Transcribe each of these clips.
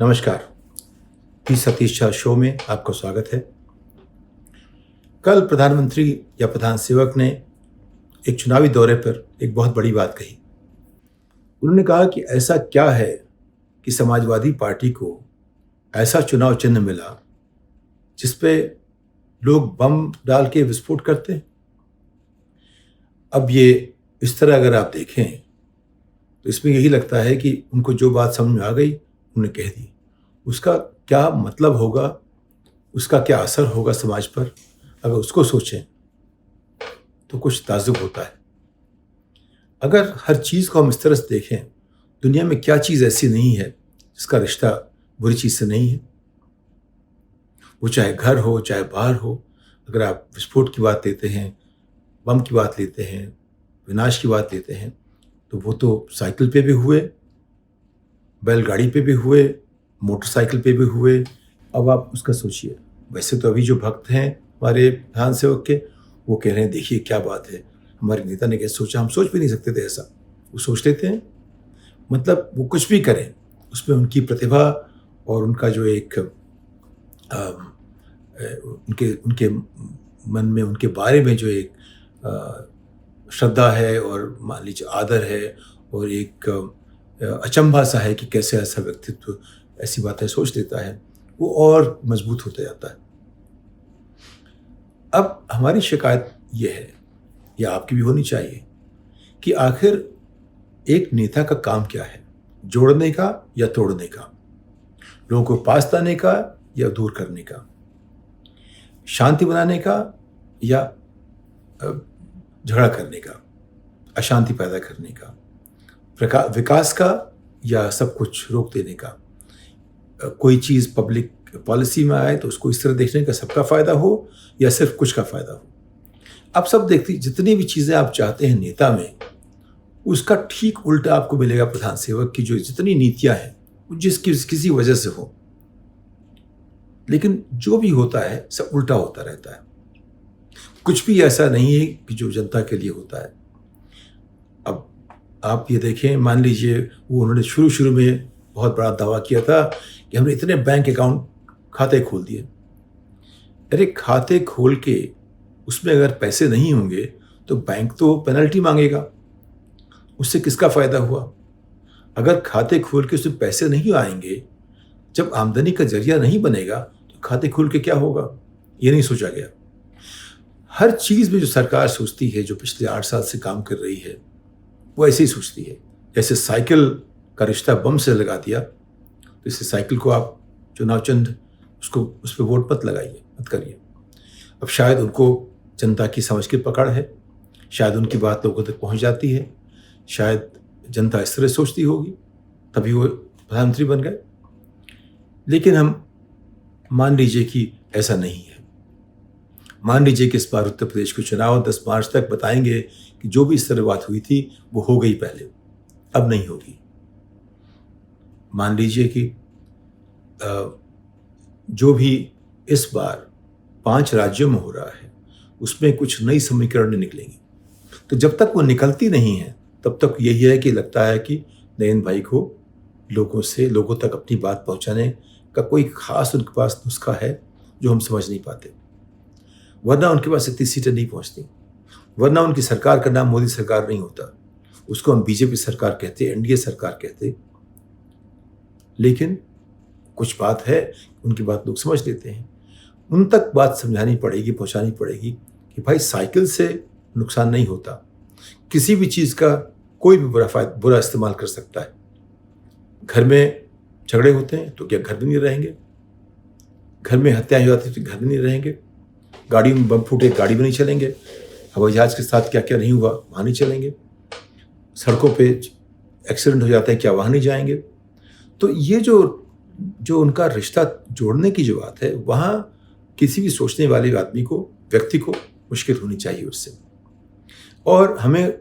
नमस्कार। P Satish Jha show में आपका स्वागत है। कल प्रधानमंत्री या प्रधान सेवक ने एक चुनावी दौरे पर एक बहुत बड़ी बात कही। उन्होंने कहा कि ऐसा क्या है कि समाजवादी पार्टी को ऐसा चुनाव चिन्ह मिला जिस पे लोग बम डाल के विस्फोट करते हैं। अब ये इस तरह अगर आप देखें तो इसमें यही लगता है कि उनको जो बात समझ में आ गई उन्होंने कह दी। उसका क्या मतलब होगा, उसका क्या असर होगा समाज पर, अगर उसको सोचें तो कुछ ताज्जुब होता है। अगर हर चीज़ को हम इस तरह से देखें, दुनिया में क्या चीज़ ऐसी नहीं है जिसका रिश्ता बुरी चीज़ से नहीं है। वो चाहे घर हो चाहे बाहर हो। अगर आप विस्फोट की बात लेते हैं, बम की बात लेते हैं, विनाश की बात लेते हैं, तो वो तो साइकिल पे भी हुए, बैलगाड़ी पे भी हुए, मोटरसाइकिल पे भी हुए। अब आप उसका सोचिए। वैसे तो अभी जो भक्त हैं हमारे प्रधान सेवक के, वो कह रहे हैं देखिए क्या बात है, हमारे नेता ने कैसे सोचा, हम सोच भी नहीं सकते थे ऐसा। वो सोच लेते हैं। मतलब वो कुछ भी करें, उसमें उनकी प्रतिभा और उनका जो एक उनके उनके मन में उनके बारे में जो एक श्रद्धा है और मान लीजिए आदर है और एक अचंभा सा है कि कैसे ऐसा व्यक्तित्व ऐसी बातें सोच लेता है, वो और मजबूत होता जाता है। अब हमारी शिकायत ये है, या आपकी भी होनी चाहिए, कि आखिर एक नेता का काम क्या है? जोड़ने का या तोड़ने का? लोगों को पास लाने का या दूर करने का? शांति बनाने का या झगड़ा करने का, अशांति पैदा करने का? विकास का या सब कुछ रोक देने का? कोई चीज़ पब्लिक पॉलिसी में आए तो उसको इस तरह देखने का सबका फ़ायदा हो या सिर्फ कुछ का फ़ायदा हो। आप सब देखती, जितनी भी चीज़ें आप चाहते हैं नेता में, उसका ठीक उल्टा आपको मिलेगा प्रधान सेवक की। जो जितनी नीतियां हैं वो किसी वजह से हो, लेकिन जो भी होता है सब उल्टा होता रहता है। कुछ भी ऐसा नहीं है कि जो जनता के लिए होता है। अब आप ये देखें, मान लीजिए वो उन्होंने शुरू में बहुत बड़ा दावा किया था कि हमने इतने बैंक अकाउंट खाते खोल दिए। अरे खाते खोल के उसमें अगर पैसे नहीं होंगे तो बैंक तो पेनल्टी मांगेगा। उससे किसका फायदा हुआ? अगर खाते खोल के उसमें पैसे नहीं आएंगे, जब आमदनी का जरिया नहीं बनेगा तो खाते खोल के क्या होगा? ये नहीं सोचा गया। हर चीज में जो सरकार सोचती है, जो पिछले 8 साल से काम कर रही है, वो ऐसे ही सोचती है। जैसे साइकिल का रिश्ता बम से लगा दिया, तो इससे साइकिल को आप चुनाव चिन्ह उसको उस पर वोट मत लगाइए, मत करिए। अब शायद उनको जनता की समझ की पकड़ है, शायद उनकी बात लोगों तक पहुंच जाती है, शायद जनता इस तरह सोचती होगी, तभी वो प्रधानमंत्री बन गए। लेकिन हम मान लीजिए कि ऐसा नहीं है। मान लीजिए कि इस बार उत्तर प्रदेश के चुनाव 10 मार्च तक बताएंगे कि जो भी इस तरह बात हुई थी वो हो गई पहले, अब नहीं होगी। मान लीजिए कि जो भी इस बार 5 राज्यों में हो रहा है उसमें कुछ नई समीकरण निकलेंगी, तो जब तक वो निकलती नहीं है तब तक यही है कि लगता है कि नयन भाई को लोगों तक अपनी बात पहुंचाने का कोई खास उनके पास नुस्खा है जो हम समझ नहीं पाते। वरना उनके पास इतनी सीटें नहीं पहुंचती, वरना उनकी सरकार का नाम मोदी सरकार नहीं होता, उसको हम बीजेपी सरकार कहते, एनडीए सरकार कहते। लेकिन कुछ बात है, उनकी बात लोग समझ लेते हैं। उन तक बात समझानी पड़ेगी, पहुंचानी पड़ेगी कि भाई साइकिल से नुकसान नहीं होता, किसी भी चीज़ का कोई भी बुरा इस्तेमाल कर सकता है। घर में झगड़े होते हैं तो क्या घर में नहीं रहेंगे? घर में हत्याएं हो जाती तो घर में नहीं रहेंगे? गाड़ी में बम फूटे, गाड़ी में नहीं चलेंगे? हवाई जहाज के साथ क्या क्या नहीं हुआ, वहाँ नहीं चलेंगे? सड़कों पे एक्सीडेंट हो जाते हैं, क्या वहाँ नहीं जाएंगे? तो ये जो उनका रिश्ता जोड़ने की जो बात है, वहाँ किसी भी सोचने वाले आदमी को, व्यक्ति को मुश्किल होनी चाहिए उससे। और हमें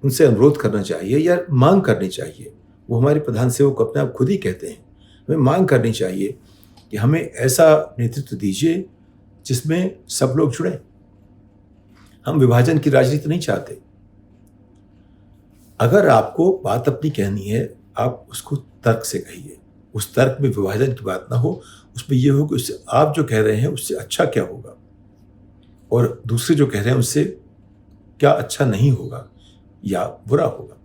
उनसे अनुरोध करना चाहिए या मांग करनी चाहिए। वो हमारे प्रधान सेवक अपने आप खुद ही कहते हैं, हमें मांग करनी चाहिए कि हमें ऐसा नेतृत्व दीजिए जिसमें सब लोग जुड़ें। हम विभाजन की राजनीति नहीं चाहते। अगर आपको बात अपनी कहनी है, आप उसको तर्क से कहिए, उस तर्क में विभाजन की बात ना हो, उसमें ये हो कि उससे आप जो कह रहे हैं उससे अच्छा क्या होगा और दूसरे जो कह रहे हैं उससे क्या अच्छा नहीं होगा या बुरा होगा।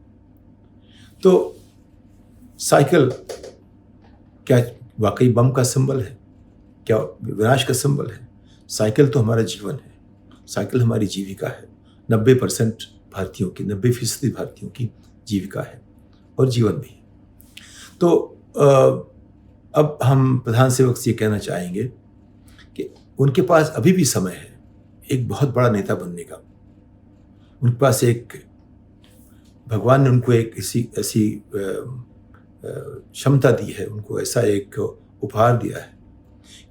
तो साइकिल क्या वाकई बम का सिंबल है? क्या विनाश का सिंबल है? साइकिल तो हमारा जीवन है, साइकिल हमारी जीविका है। 90% भारतीयों की, 90% भारतीयों की जीविका है और जीवन भी है। तो अब हम प्रधान सेवक से ये कहना चाहेंगे कि उनके पास अभी भी समय है एक बहुत बड़ा नेता बनने का। उनके पास एक, भगवान ने उनको एक ऐसी क्षमता दी है, उनको ऐसा एक उपहार दिया है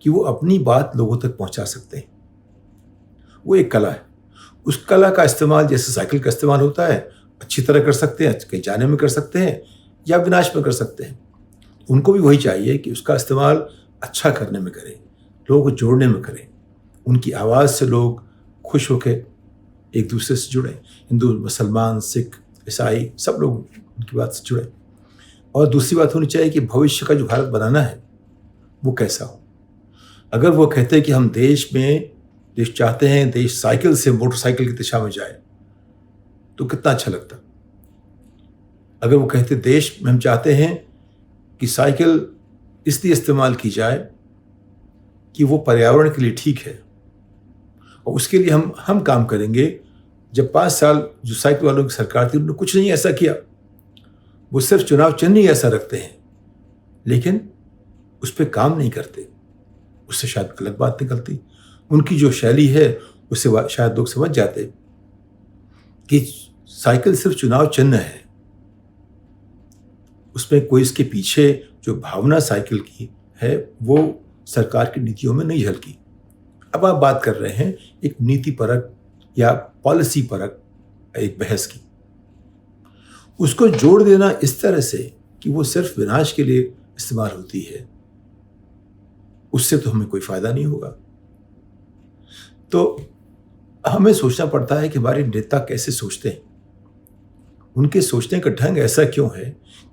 कि वो अपनी बात लोगों तक पहुंचा सकते हैं। वो एक कला है। उस कला का इस्तेमाल जैसे साइकिल का इस्तेमाल होता है, अच्छी तरह कर सकते हैं, कहीं जाने में कर सकते हैं या विनाश में कर सकते हैं। उनको भी वही चाहिए कि उसका इस्तेमाल अच्छा करने में करें, लोगों को जोड़ने में करें, उनकी आवाज़ से लोग खुश होकर एक दूसरे से जुड़ें। हिंदू, मुसलमान, सिख, ईसाई सब लोग उनकी बात से जुड़ें। और दूसरी बात होनी चाहिए कि भविष्य का जो भारत बनाना है वो कैसा हो। अगर वो कहते हैं कि हम देश चाहते हैं, देश साइकिल से मोटरसाइकिल की दिशा में जाए, तो कितना अच्छा लगता। अगर वो कहते देश में हम चाहते हैं कि साइकिल इसलिए इस्तेमाल की जाए कि वो पर्यावरण के लिए ठीक है और उसके लिए हम काम करेंगे। जब 5 साल जो साइकिल वालों की सरकार थी, उन्होंने कुछ नहीं ऐसा किया। वो सिर्फ चुनाव चिन्ह ही ऐसा रखते हैं, लेकिन उस पर काम नहीं करते। उससे शायद गलत बात निकलती। उनकी जो शैली है उससे शायद लोग समझ जाते कि साइकिल सिर्फ चुनाव चिन्ह है, उसमें कोई इसके पीछे जो भावना साइकिल की है वो सरकार की नीतियों में नहीं झलकी। अब आप बात कर रहे हैं एक नीति परक या पॉलिसी परक एक बहस की। उसको जोड़ देना इस तरह से कि वो सिर्फ विनाश के लिए इस्तेमाल होती है, उससे तो हमें कोई फायदा नहीं होगा। तो हमें सोचना पड़ता है कि हमारे नेता कैसे सोचते हैं, उनके सोचने का ढंग ऐसा क्यों है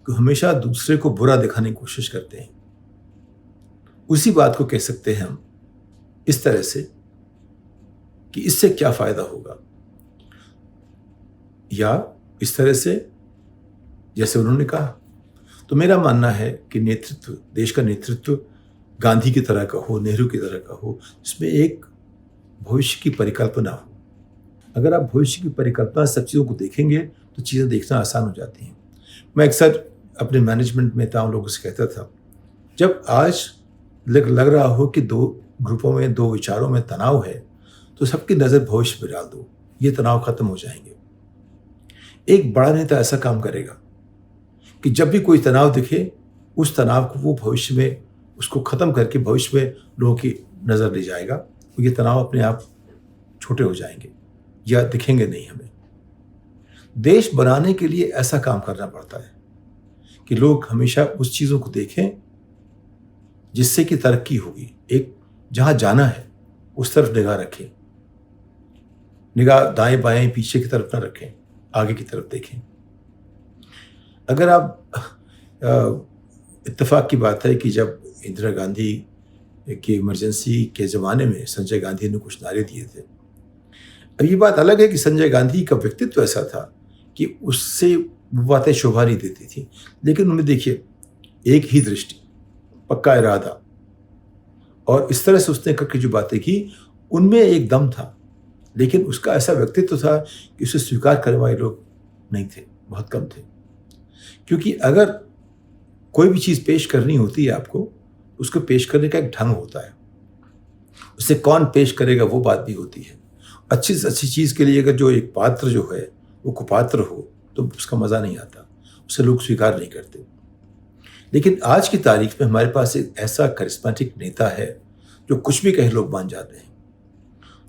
कि हमेशा दूसरे को बुरा दिखाने की कोशिश करते हैं। उसी बात को कह सकते हैं हम इस तरह से कि इससे क्या फायदा होगा, या इस तरह से जैसे उन्होंने कहा। तो मेरा मानना है कि नेतृत्व, देश का नेतृत्व गांधी की तरह का हो, नेहरू की तरह का हो, जिसमें एक भविष्य की परिकल्पना हो। अगर आप भविष्य की परिकल्पना सब चीज़ों को देखेंगे तो चीज़ें देखना आसान हो जाती हैं। मैं अक्सर अपने मैनेजमेंट में तमाम लोगों से कहता था, जब आज लग रहा हो कि 2 ग्रुपों में, 2 विचारों में तनाव है, तो सबकी नज़र भविष्य पर डाल दो, ये तनाव खत्म हो जाएंगे। एक बड़ा नेता ऐसा काम करेगा कि जब भी कोई तनाव दिखे, उस तनाव को वो भविष्य में उसको खत्म करके भविष्य में लोगों की नज़र ले जाएगा। तो ये तनाव अपने आप छोटे हो जाएंगे या दिखेंगे नहीं हमें। देश बनाने के लिए ऐसा काम करना पड़ता है कि लोग हमेशा उस चीज़ों को देखें जिससे कि तरक्की होगी। एक जहाँ जाना है उस तरफ निगाह रखें, निगाह दाएं बाएं पीछे की तरफ ना रखें, आगे की तरफ देखें। अगर आप इत्तेफाक की बात है कि जब इंदिरा गांधी की इमरजेंसी के ज़माने में संजय गांधी ने कुछ नारे दिए थे। अब ये बात अलग है कि संजय गांधी का व्यक्तित्व ऐसा था कि उससे वो बातें शोभा नहीं देती थी, लेकिन उन्हें देखिए एक ही दृष्टि, पक्का इरादा, और इस तरह से उसने करके जो बातें की उनमें एक दम था। लेकिन उसका ऐसा व्यक्तित्व था कि उसे स्वीकार करने वाले लोग नहीं थे, बहुत कम थे। क्योंकि अगर कोई भी चीज़ पेश करनी होती है आपको, उसको पेश करने का एक ढंग होता है। उसे कौन पेश करेगा वो बात भी होती है। अच्छी से अच्छी चीज़ के लिए अगर जो एक पात्र जो है वो कुपात्र हो तो उसका मज़ा नहीं आता, उसे लोग स्वीकार नहीं करते। लेकिन आज की तारीख में हमारे पास एक ऐसा करिश्मेटिक नेता है जो कुछ भी कहे लोग मान जाते हैं।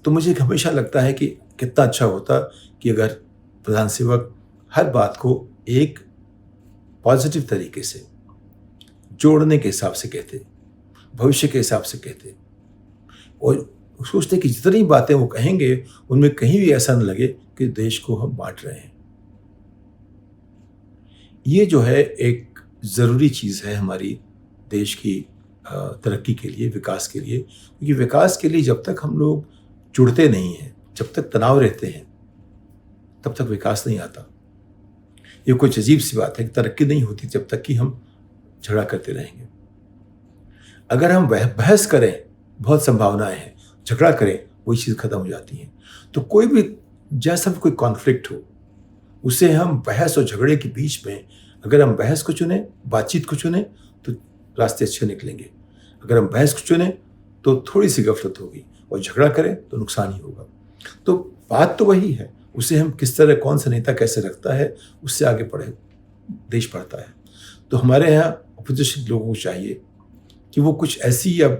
तो मुझे हमेशा लगता है कि कितना अच्छा होता कि अगर प्रधान सेवक हर बात को एक पॉजिटिव तरीके से जोड़ने के हिसाब से कहते, भविष्य के हिसाब से कहते, और सोचते कि जितनी बातें वो कहेंगे उनमें कहीं भी ऐसा न लगे कि देश को हम बांट रहे हैं। ये जो है एक ज़रूरी चीज़ है हमारी देश की तरक्की के लिए, विकास के लिए। क्योंकि विकास के लिए जब तक हम लोग जुड़ते नहीं हैं, जब तक तनाव रहते हैं, तब तक विकास नहीं आता। ये कुछ अजीब सी बात है कि तरक्की नहीं होती जब तक कि हम झगड़ा करते रहेंगे। अगर हम बहस करें, बहुत संभावनाएं हैं, झगड़ा करें, वही चीज़ खत्म हो जाती है। तो कोई भी जैसा भी कोई कॉन्फ्लिक्ट हो, उसे हम बहस और झगड़े के बीच में, अगर हम बहस को चुने, बातचीत को चुने, तो रास्ते अच्छे निकलेंगे। अगर हम बहस को चुने तो थोड़ी सी गफलत होगी, और झगड़ा करें तो नुकसान ही होगा। तो बात तो वही है, उसे हम किस तरह, कौन सा नेता कैसे रखता है, उससे आगे देश बढ़ता है। तो हमारे यहाँ अपोजिशन लोगों को चाहिए कि वो कुछ ऐसी या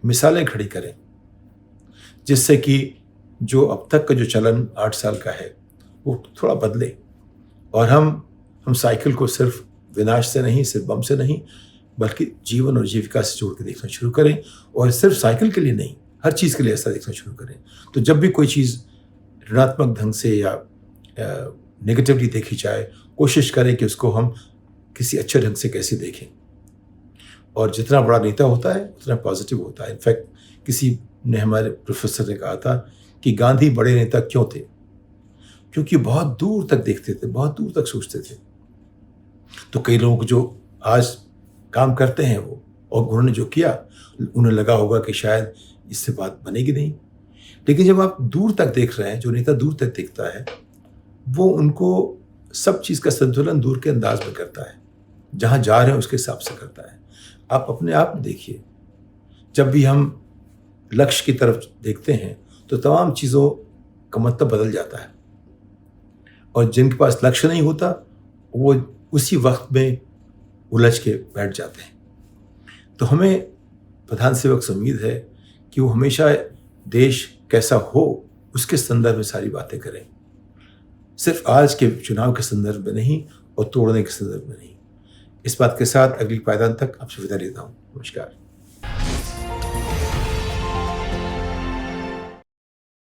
मिसालें खड़ी करें जिससे कि जो अब तक का जो चलन 8 साल का है वो थोड़ा बदले, और हम साइकिल को सिर्फ विनाश से नहीं, सिर्फ बम से नहीं, बल्कि जीवन और जीविका से जोड़ के देखना शुरू करें। और सिर्फ साइकिल के लिए नहीं, हर चीज़ के लिए ऐसा देखना शुरू करें। तो जब भी कोई चीज़ ऋणात्मक ढंग से या नेगेटिवली देखी जाए, कोशिश करें कि उसको हम किसी अच्छे ढंग से कैसे देखें। और जितना बड़ा नेता होता है उतना पॉजिटिव होता है। इनफैक्ट किसी ने, हमारे प्रोफेसर ने कहा था कि गांधी बड़े नेता क्यों थे? क्योंकि बहुत दूर तक देखते थे, बहुत दूर तक सोचते थे। तो कई लोग जो आज काम करते हैं वो, और उन्होंने जो किया, उन्हें लगा होगा कि शायद इससे बात बनेगी नहीं। लेकिन जब आप दूर तक देख रहे हैं, जो नेता दूर तक देखता है, वो उनको सब चीज़ का संतुलन दूर के अंदाज में करता है, जहाँ जा रहे हैं उसके हिसाब से करता है। आप अपने आप में देखिए, जब भी हम लक्ष्य की तरफ देखते हैं तो तमाम चीज़ों का मतलब बदल जाता है, और जिनके पास लक्ष्य नहीं होता वो उसी वक्त में उलझ के बैठ जाते हैं। तो हमें प्रधान सेवक से उम्मीद है कि वो हमेशा देश कैसा हो उसके संदर्भ में सारी बातें करें, सिर्फ आज के चुनाव के संदर्भ में नहीं और तोड़ने के संदर्भ में नहीं। इस बात के साथ अगली पायदान तक आपसे विदा लेता हूँ। नमस्कार।